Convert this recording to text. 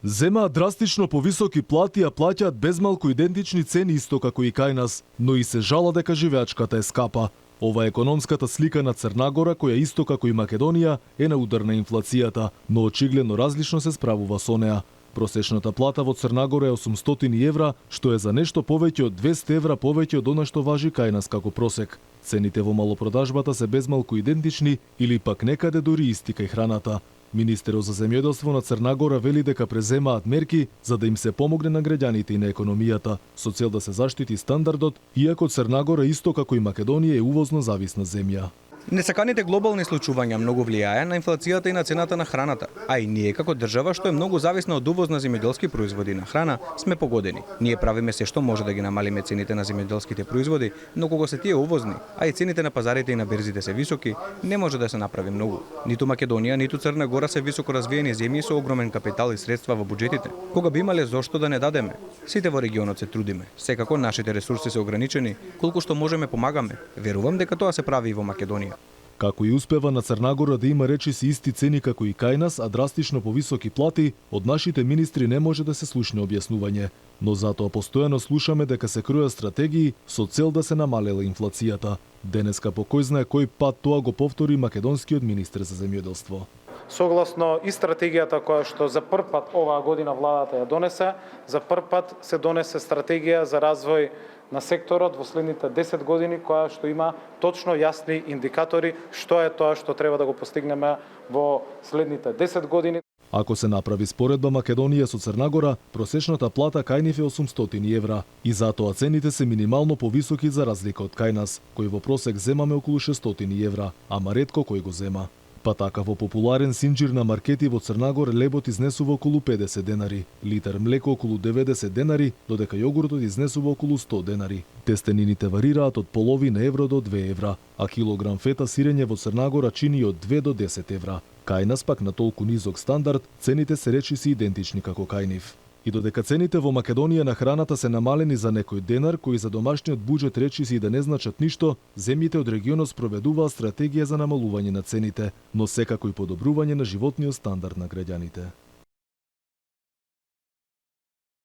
Земаат драстично повисоки плати, а плаќаат безмалку идентични цени исто како и кај нас, но и се жала дека живеачката е скапа. Ова е економската слика на Црна Гора, која исто како и Македонија е на удар на инфлацијата, но очигледно различно се справува со неа. Просечната плата во Црна Гора е 800 евра, што е за нешто повеќе од 200 евра повеќе од она што важи кај нас како просек. Цените во малопродажбата се безмалку идентични или пак некаде дури исти кај храната. Министерот за земјоделство на Црна Гора вели дека преземаат мерки за да им се помогне на граѓаните и на економијата, со цел да се заштити стандардот, иако Црна Гора исто како и Македонија е увозно зависна земја. Несаканите глобални случувања многу влијае на инфлацијата и на цената на храната, а и ние како држава што е многу зависна од увоз на земјоделски производи на храна сме погодени. Ние правиме се што може да ги намалиме цените на земјоделските производи, но кога се тие увозни, а и цените на пазарите и на берзите се високи, не може да се направи многу. Ниту Македонија, ниту Црна Гора се високо развиени земји со огромен капитал и средства во буџетите. Кога би имале зошто да не дадеме? Сите во регионот се трудиме. Секако нашите ресурси се ограничени, колку што можеме помагаме. Верувам дека тоа се прави и во Македонија. Како и успева на Црна Гора да има речиси исти цени како и кај нас, а драстично повисоки плати, од нашите министри не може да се слушне објаснување. Но затоа постојано слушаме дека се кројат стратегии со цел да се намалела инфлацијата. Денеска по кој знае кој пат тоа го повтори македонскиот министер за земјоделство. Согласно и стратегијата која што за прв пат оваа година владата ја донесе, за прв пат се донесе стратегија за развој на секторот во следните 10 години, која што има точно јасни индикатори што е тоа што треба да го постигнеме во следните 10 години. Ако се направи споредба Македонија со Црна Гора, просечната плата кај нив е 800 евра и затоа цените се минимално повисоки за разлика од кај нас, кој во просек земаме околу 600 евра, ама ретко кој го зема. Па така во популарен синџир на маркети во Црна Гора лебот изнесува околу 50 денари, литар млеко околу 90 денари, додека јогуртот изнесува околу 100 денари. Тестенините варираат од половина евро до 2 евра, а килограм фета сирење во Црна Гора чини од 2 до 10 евра. Кај нас пак на толку низок стандард, цените се речиси идентични како кај нив. И додека цените во Македонија на храната се намалени за некој денар, кои за домашниот буџет речиси и да не значат ништо, земјите од регионот спроведуваат стратегија за намалување на цените, но секако и подобрување на животниот стандард на граѓаните.